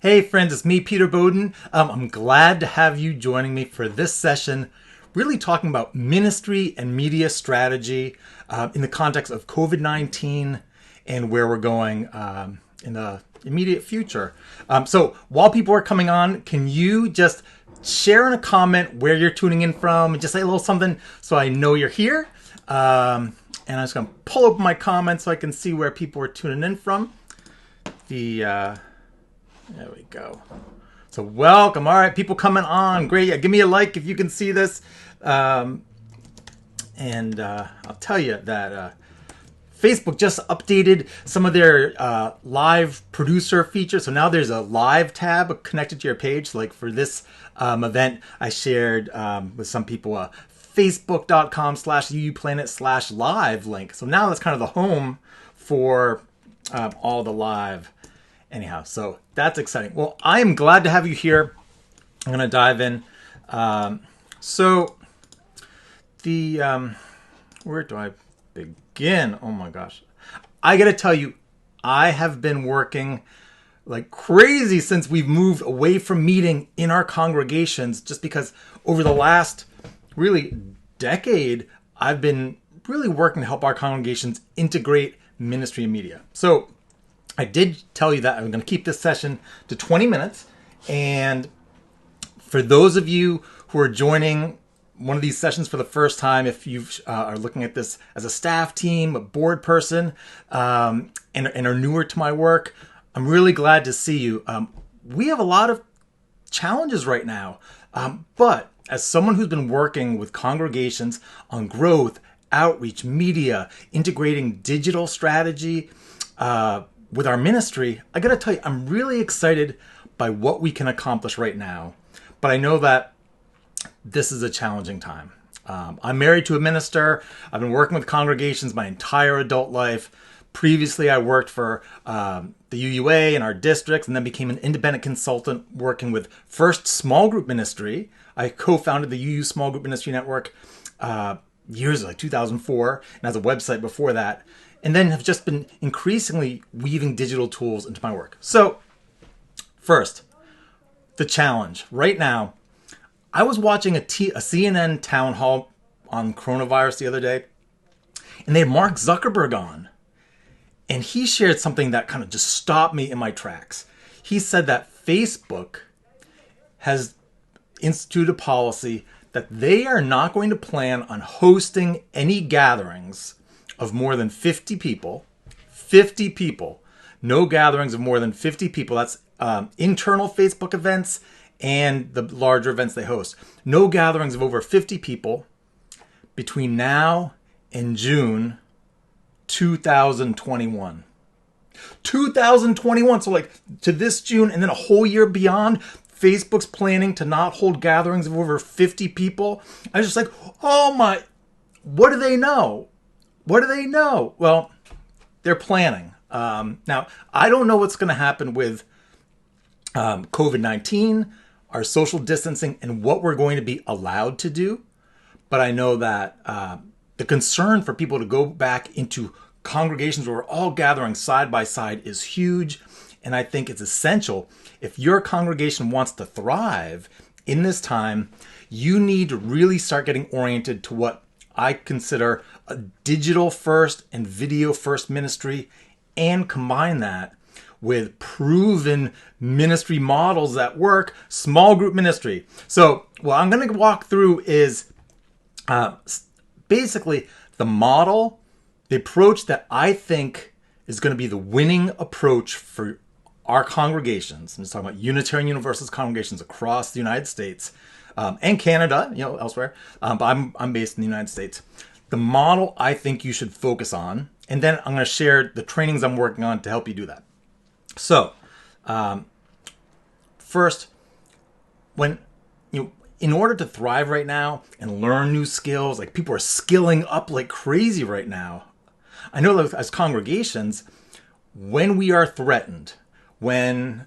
Hey friends, it's me, Peter Bowden. I'm glad to have you joining me for this session, really talking about ministry and media strategy in the context of COVID-19 and where we're going in the immediate future. So while people are coming on, can you just share in a comment where you're tuning in from and just say a little something so I know you're here? And I'm just going to pull up my comments so I can see where people are tuning in from. There we go. So welcome. All right, people coming on. Great. Yeah, give me a like if you can see this. And I'll tell you that Facebook just updated some of their live producer features. So now there's a live tab connected to your page. So like for this event, I shared with some people a facebook.com/uuplanet/live link. So now that's kind of the home for all the live. Anyhow, so that's exciting. Well, I am glad to have you here. I'm going to dive in. Where do I begin? Oh my gosh. I got to tell you, I have been working like crazy since we've moved away from meeting in our congregations, just because over the last really decade, I've been really working to help our congregations integrate ministry and media. So I did tell you that I'm going to keep this session to 20 minutes. And for those of you who are joining one of these sessions for the first time, if you are looking at this as a staff team, a board person, and are newer to my work, I'm really glad to see you. We have a lot of challenges right now. But as someone who's been working with congregations on growth, outreach, media, integrating digital strategy, with our ministry, I got to tell you, I'm really excited by what we can accomplish right now. But I know that this is a challenging time. I'm married to a minister. I've been working with congregations my entire adult life. Previously, I worked for the UUA in our districts and then became an independent consultant working with First Small Group Ministry. I co-founded the UU Small Group Ministry Network years like 2004 and as a website before that. And then have just been increasingly weaving digital tools into my work. So first, the challenge. Right now, I was watching a CNN town hall on coronavirus the other day, and they had Mark Zuckerberg on. And he shared something that kind of just stopped me in my tracks. He said that Facebook has instituted a policy that they are not going to plan on hosting any gatherings of more than 50 people, no gatherings of more than 50 people. That's internal Facebook events and the larger events they host. No gatherings of over 50 people between now and June 2021. 2021, so like to this June and then a whole year beyond, Facebook's planning to not hold gatherings of over 50 people. I was just like, oh my, what do they know? What do they know? Well, they're planning. Now, I don't know what's going to happen with COVID-19, our social distancing, and what we're going to be allowed to do. But I know that the concern for people to go back into congregations where we're all gathering side by side is huge. And I think it's essential. If your congregation wants to thrive in this time, you need to really start getting oriented to what I consider a digital first and video first ministry, and combine that with proven ministry models that work, small group ministry. So what I'm going to walk through is basically the model, the approach that I think is going to be the winning approach for our congregations. I'm just talking about Unitarian Universalist congregations across the United States and Canada, elsewhere. But I'm based in the United States. The model I think you should focus on, and then I'm going to share the trainings I'm working on to help you do that. So, first, in order to thrive right now and learn new skills, like people are skilling up like crazy right now. I know that as congregations, when we are threatened, when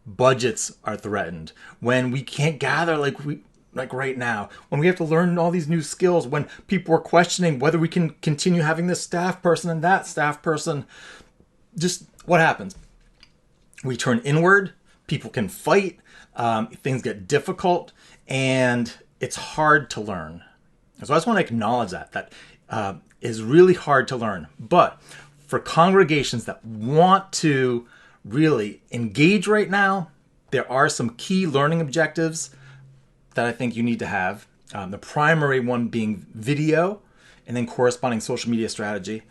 budgets are threatened, when we can't gather like right now, when we have to learn all these new skills, when people are questioning whether we can continue having this staff person and that staff person, just what happens? we turn inward, people can fight, things get difficult, and it's hard to learn. So I just want to acknowledge that is really hard to learn. But for congregations that want to really engage right now, there are some key learning objectives that I think you need to have. The primary one being video and then corresponding social media strategy.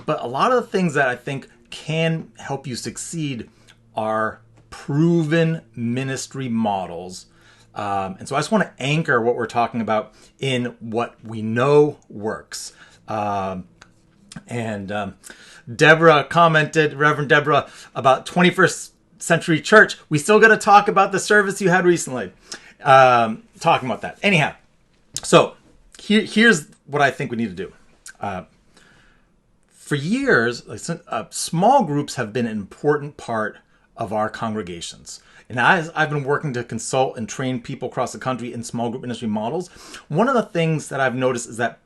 But a lot of the things that I think can help you succeed are proven ministry models. And so I just want to anchor what we're talking about in what we know works. Deborah commented, Reverend Deborah, about 21st Century Church. We still got to talk about the service you had recently. Talking about that. Anyhow, so here's what I think we need to do. For years, small groups have been an important part of our congregations. And as I've been working to consult and train people across the country in small group ministry models, one of the things that I've noticed is that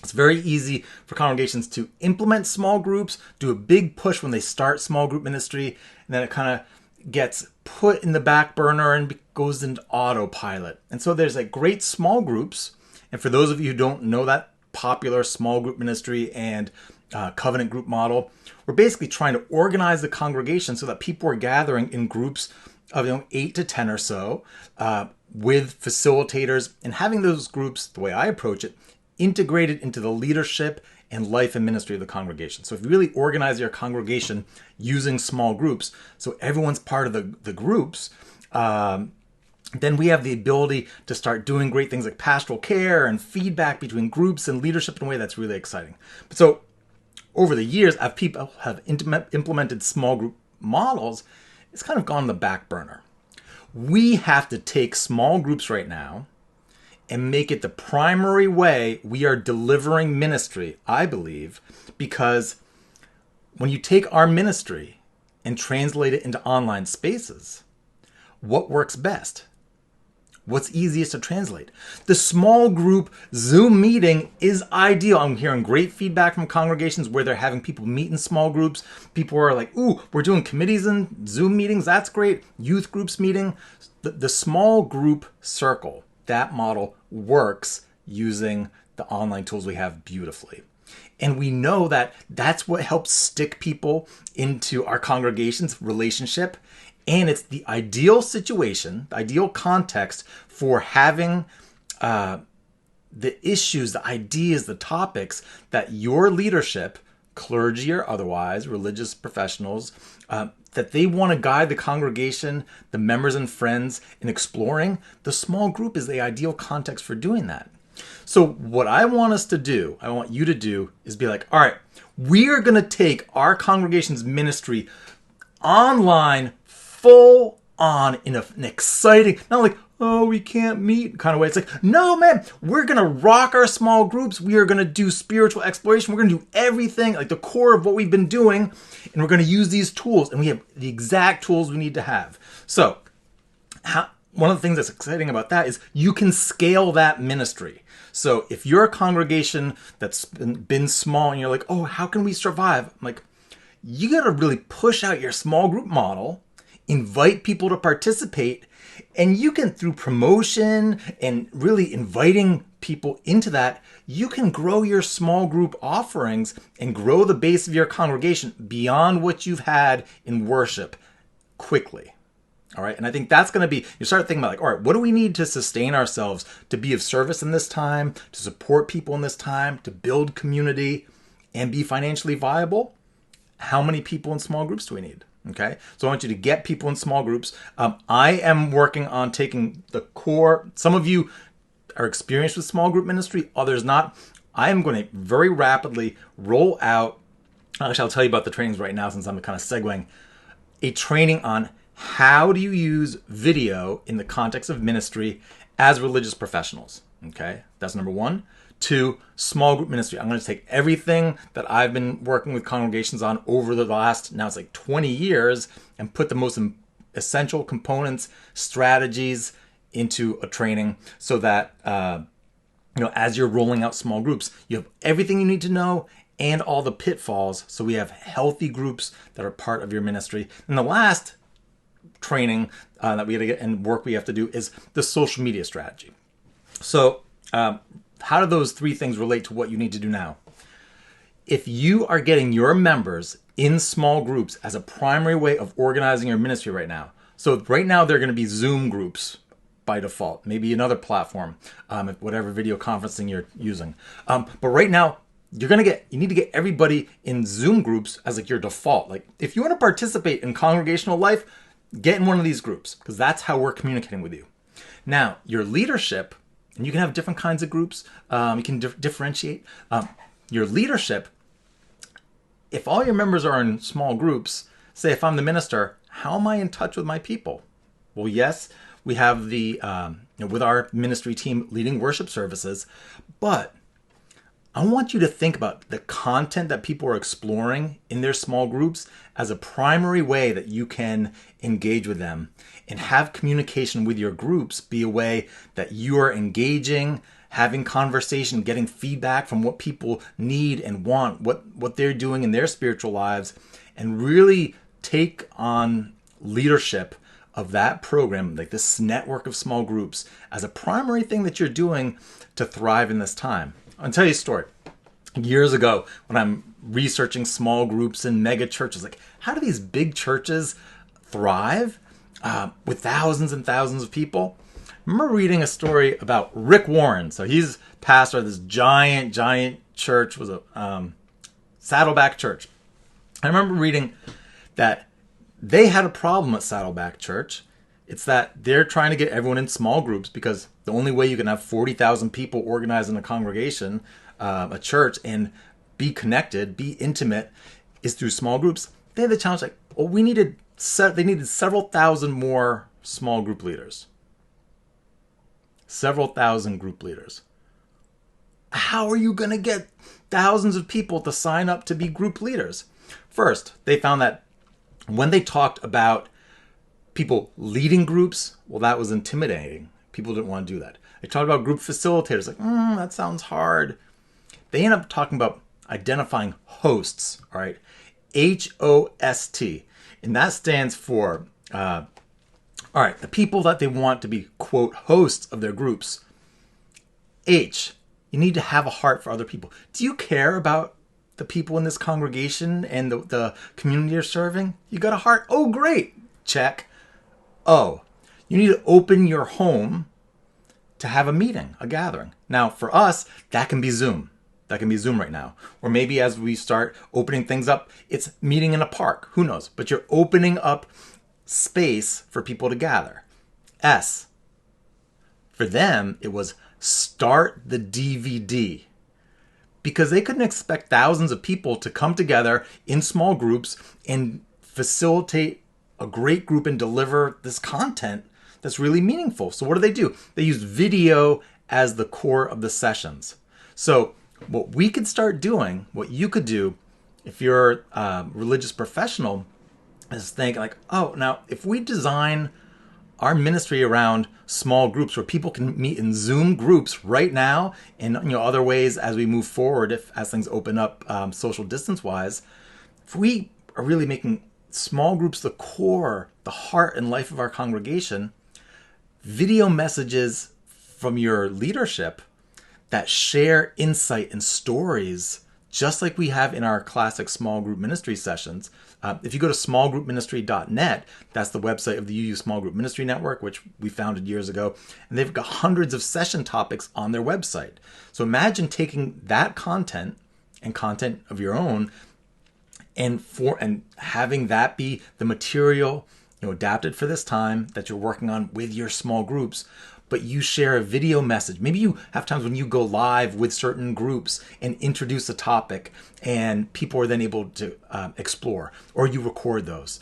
it's very easy for congregations to implement small groups, do a big push when they start small group ministry, and then it kind of gets put in the back burner and goes into autopilot. And so there's like great small groups. And for those of you who don't know that popular small group ministry and covenant group model, we're basically trying to organize the congregation so that people are gathering in groups of 8 to 10 or so with facilitators, and having those groups, the way I approach it, integrated into the leadership and life and ministry of the congregation. So if you really organize your congregation using small groups, so everyone's part of the groups, then we have the ability to start doing great things like pastoral care and feedback between groups and leadership in a way that's really exciting. But so over the years, as people have implemented small group models, it's kind of gone on the back burner. We have to take small groups right now and make it the primary way we are delivering ministry, I believe, because when you take our ministry and translate it into online spaces, what works best? What's easiest to translate? The small group Zoom meeting is ideal. I'm hearing great feedback from congregations where they're having people meet in small groups. People are like, ooh, we're doing committees and Zoom meetings. That's great. Youth groups meeting. The small group circle, that model works using the online tools we have beautifully. And we know that that's what helps stick people into our congregation's relationship. And it's the ideal situation, the ideal context for having the issues, the ideas, the topics that your leadership, clergy or otherwise, religious professionals, that they want to guide the congregation, the members and friends in exploring. The small group is the ideal context for doing that. So what I want us to do, I want you to do, is be like, all right, we are going to take our congregation's ministry online full on in an exciting, not like, oh, we can't meet kind of way. It's like, no, man, we're going to rock our small groups. We are going to do spiritual exploration. We're going to do everything, like the core of what we've been doing. And we're going to use these tools. And we have the exact tools we need to have. So one of the things that's exciting about that is you can scale that ministry. So if you're a congregation that's been small and you're like, oh, how can we survive? I'm like, you got to really push out your small group model, invite people to participate, and you can, through promotion and really inviting people into that, you can grow your small group offerings and grow the base of your congregation beyond what you've had in worship quickly. All right. And I think that's going to be, you start thinking about like, all right, what do we need to sustain ourselves, to be of service in this time, to support people in this time, to build community and be financially viable? How many people in small groups do we need? Okay, so I want you to get people in small groups. I am working on taking the core. Some of you are experienced with small group ministry, others not. I am going to very rapidly roll out, actually I'll tell you about the trainings right now since I'm kind of segueing, a training on how do you use video in the context of ministry as religious professionals. Okay, that's number one. 2, small group ministry. I'm going to take everything that I've been working with congregations on over the last, now it's like 20 years, and put the most essential components, strategies into a training so that, as you're rolling out small groups, you have everything you need to know and all the pitfalls. So we have healthy groups that are part of your ministry. And the last training that we got to get and work we have to do is the social media strategy. So how do those three things relate to what you need to do now? If you are getting your members in small groups as a primary way of organizing your ministry right now, so right now they're going to be Zoom groups by default, maybe another platform, whatever video conferencing you're using. But right now, you need to get everybody in Zoom groups as like your default. Like if you want to participate in congregational life, get in one of these groups because that's how we're communicating with you. Now, your leadership, and you can have different kinds of groups. You can differentiate. Your leadership, if all your members are in small groups, say if I'm the minister, how am I in touch with my people? Well, yes, we have with our ministry team leading worship services, but I want you to think about the content that people are exploring in their small groups as a primary way that you can engage with them and have communication with your groups be a way that you are engaging, having conversation, getting feedback from what people need and want, what they're doing in their spiritual lives, and really take on leadership of that program, like this network of small groups, as a primary thing that you're doing to thrive in this time. I'll tell you a story. Years ago, when I'm researching small groups and mega churches, like how do these big churches thrive with thousands and thousands of people? I remember reading a story about Rick Warren. So he's pastor of this giant church, was a Saddleback Church. I remember reading that they had a problem at Saddleback Church. It's that they're trying to get everyone in small groups because the only way you can have 40,000 people organized in a congregation, a church, and be connected, be intimate, is through small groups. They had the challenge like, well, they needed several thousand more small group leaders. Several thousand group leaders. How are you going to get thousands of people to sign up to be group leaders? First, they found that when they talked about people leading groups, well, that was intimidating. People didn't want to do that. They talked about group facilitators, like, that sounds hard. They end up talking about identifying hosts, all right? HOST. And that stands for, the people that they want to be, quote, hosts of their groups. H, you need to have a heart for other people. Do you care about the people in this congregation and the community you're serving? You got a heart? Oh, great. Check. O, you need to open your home to have a meeting, a gathering. Now, for us, that can be Zoom. That can be Zoom right now. Or maybe as we start opening things up, it's meeting in a park. Who knows? But you're opening up space for people to gather. S, for them, it was start the DVD. Because they couldn't expect thousands of people to come together in small groups and facilitate a great group and deliver this content that's really meaningful. So what do? They use video as the core of the sessions. So what we could start doing, what you could do if you're a religious professional, is think like, oh, now if we design our ministry around small groups where people can meet in Zoom groups right now, and other ways as we move forward, as things open up social distance wise, if we are really making small groups the core, the heart and life of our congregation, video messages from your leadership that share insight and stories, just like we have in our classic small group ministry sessions. If you go to smallgroupministry.net, that's the website of the UU Small Group Ministry Network, which we founded years ago, and they've got hundreds of session topics on their website. So imagine taking that content and content of your own and having that be the material adapted for this time that you're working on with your small groups, but you share a video message. Maybe you have times when you go live with certain groups and introduce a topic and people are then able to explore, or you record those.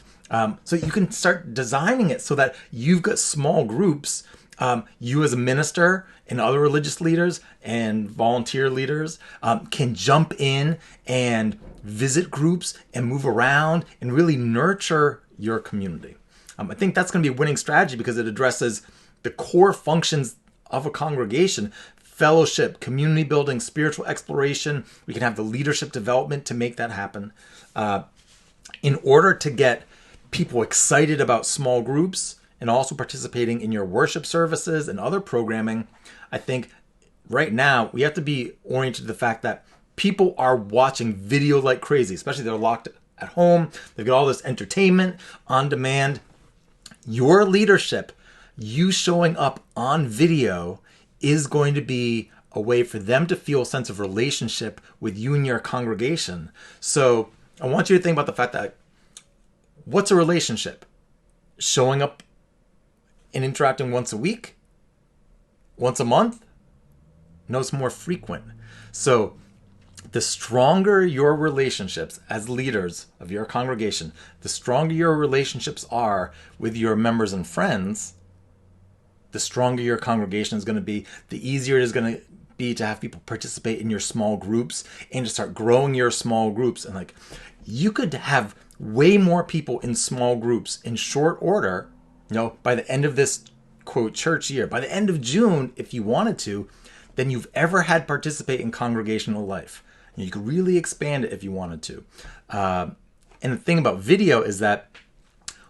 So you can start designing it so that you've got small groups, you as a minister and other religious leaders and volunteer leaders can jump in and visit groups and move around and really nurture your community. I think that's going to be a winning strategy because it addresses the core functions of a congregation: fellowship, community building, spiritual exploration. We can have the leadership development to make that happen. In order to get people excited about small groups and also participating in your worship services and other programming, I think right now we have to be oriented to the fact that people are watching video like crazy, especially they're locked at home. They've got all this entertainment on demand. Your leadership, you showing up on video, is going to be a way for them to feel a sense of relationship with you and your congregation. So I want you to think about the fact that what's a relationship? Showing up and interacting once a week? Once a month? No, it's more frequent. So the stronger your relationships as leaders of your congregation, the stronger your relationships are with your members and friends, the stronger your congregation is going to be, the easier it is going to be to have people participate in your small groups and to start growing your small groups. And like, you could have way more people in small groups in short order, by the end of this quote church year, by the end of June, if you wanted to, than you've ever had participate in congregational life. You could really expand it if you wanted to. And the thing about video is that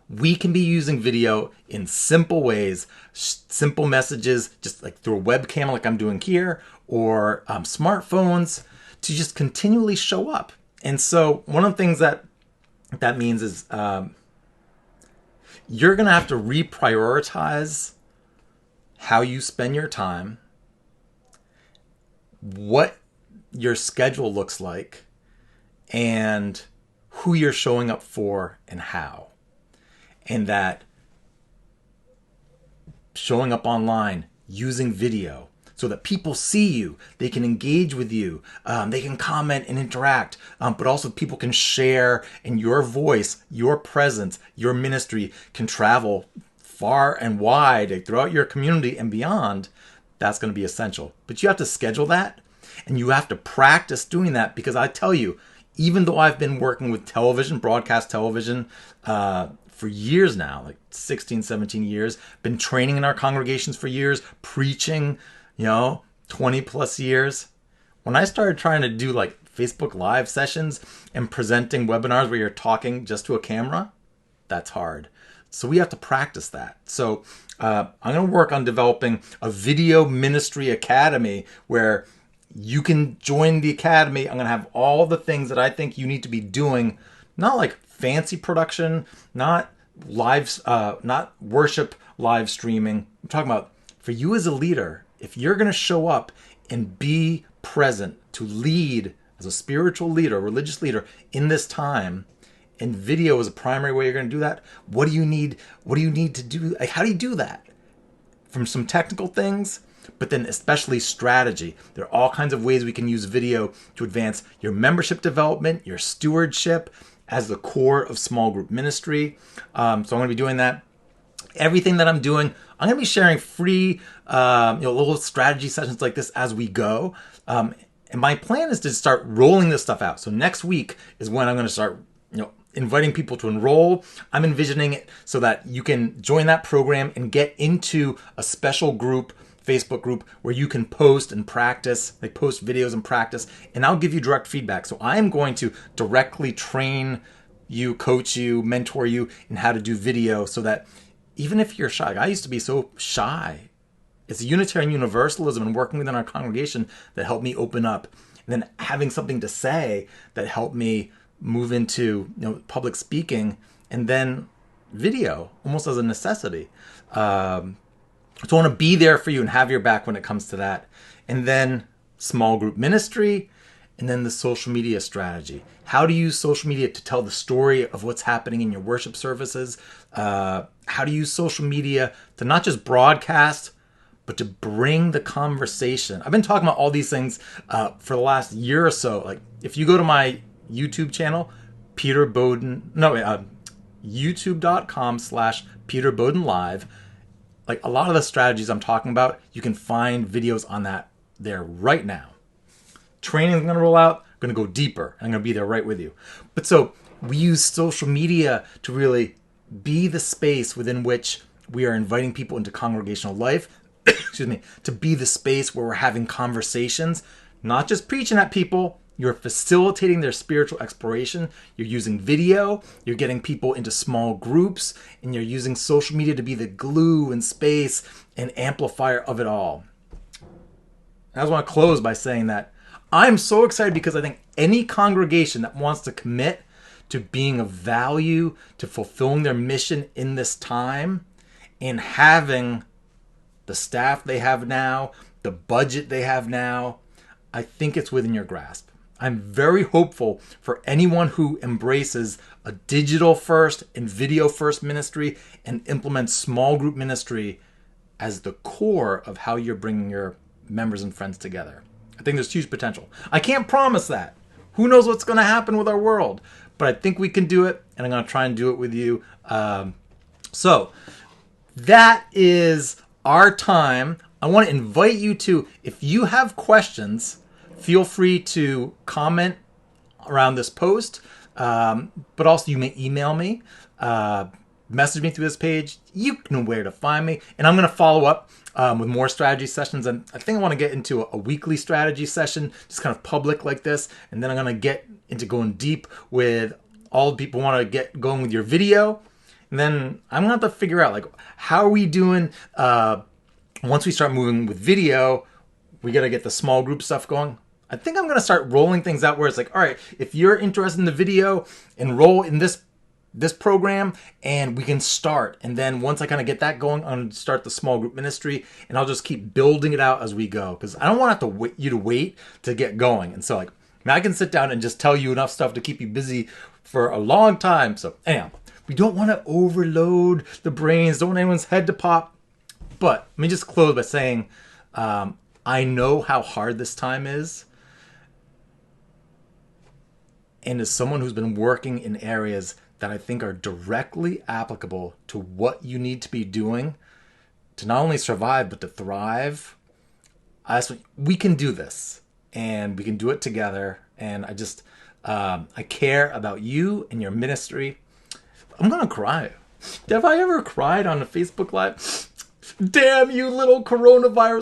we can be using video in simple ways, simple messages, just like through a webcam like I'm doing here, or smartphones, to just continually show up. And so one of the things that means is you're going to have to reprioritize how you spend your time, what your schedule looks like, and who you're showing up for and how. And that showing up online, using video, so that people see you, they can engage with you, they can comment and interact, but also people can share, and your voice, your presence, your ministry can travel far and wide throughout your community and beyond. That's going to be essential. But you have to schedule that, and you have to practice doing that, because I tell you, even though I've been working with television, broadcast television, for years now, like 16, 17 years, been training in our congregations for years, preaching, 20 plus years. When I started trying to do like Facebook Live sessions and presenting webinars where you're talking just to a camera, that's hard. So we have to practice that. So I'm going to work on developing a video ministry academy where you can join the academy. I'm going to have all the things that I think you need to be doing, not like fancy production, not live, not worship live streaming. I'm talking about for you as a leader, if you're going to show up and be present to lead as a spiritual leader, a religious leader in this time, and video is a primary way you're going to do that, what do you need? What do you need to do? Like, how do you do that? From some technical things, but then especially strategy. There are all kinds of ways we can use video to advance your membership development, your stewardship as the core of small group ministry. So I'm going to be doing that. Everything that I'm doing, I'm going to be sharing free, little strategy sessions like this as we go. And my plan is to start rolling this stuff out. So next week is when I'm going to start, inviting people to enroll. I'm envisioning it so that you can join that program and get into a special group, Facebook group, where you can post and practice, like post videos and practice, and I'll give you direct feedback. So I am going to directly train you, coach you, mentor you in how to do video, so that even if you're shy, I used to be so shy. It's Unitarian Universalism and working within our congregation that helped me open up. And then having something to say that helped me move into public speaking, and then video almost as a necessity. So I want to be there for you and have your back when it comes to that. And then small group ministry, and then the social media strategy. How to use social media to tell the story of what's happening in your worship services. How to use social media to not just broadcast, but to bring the conversation. I've been talking about all these things for the last year or so. Like, if you go to my YouTube channel, youtube.com/Peter Bowden Live. Like, a lot of the strategies I'm talking about, you can find videos on that there right now. Training is going to roll out, I'm going to go deeper, and I'm going to be there right with you. But so we use social media to really be the space within which we are inviting people into congregational life, excuse me, to be the space where we're having conversations, not just preaching at people. You're facilitating their spiritual exploration. You're using video. You're getting people into small groups. And you're using social media to be the glue and space and amplifier of it all. I just want to close by saying that I'm so excited because I think any congregation that wants to commit to being of value, to fulfilling their mission in this time, and having the staff they have now, the budget they have now, I think it's within your grasp. I'm very hopeful for anyone who embraces a digital first and video first ministry and implements small group ministry as the core of how you're bringing your members and friends together. I think there's huge potential. I can't promise that. Who knows what's going to happen with our world? But I think we can do it, and I'm going to try and do it with you. So that is our time. I want to invite you to, if you have questions, feel free to comment around this post. But also you may email me, message me through this page. You know where to find me. And I'm going to follow up with more strategy sessions. And I think I want to get into a weekly strategy session, just kind of public like this. And then I'm going to get into going deep with all the people who want to get going with your video. And then I'm going to have to figure out, like, how are we doing once we start moving with video? We got to get the small group stuff going. I think I'm going to start rolling things out where it's like, all right, if you're interested in the video, enroll in this program and we can start. And then once I kind of get that going, I'm going to start the small group ministry, and I'll just keep building it out as we go, because I don't want to have to you to wait to get going. And so, like, I can sit down and just tell you enough stuff to keep you busy for a long time. So anyhow, we don't want to overload the brains, don't want anyone's head to pop. But let me just close by saying, I know how hard this time is. And as someone who's been working in areas that I think are directly applicable to what you need to be doing to not only survive, but to thrive, we can do this, and we can do it together. And I care about you and your ministry. I'm going to cry. Have I ever cried on a Facebook Live? Damn you, little coronavirus.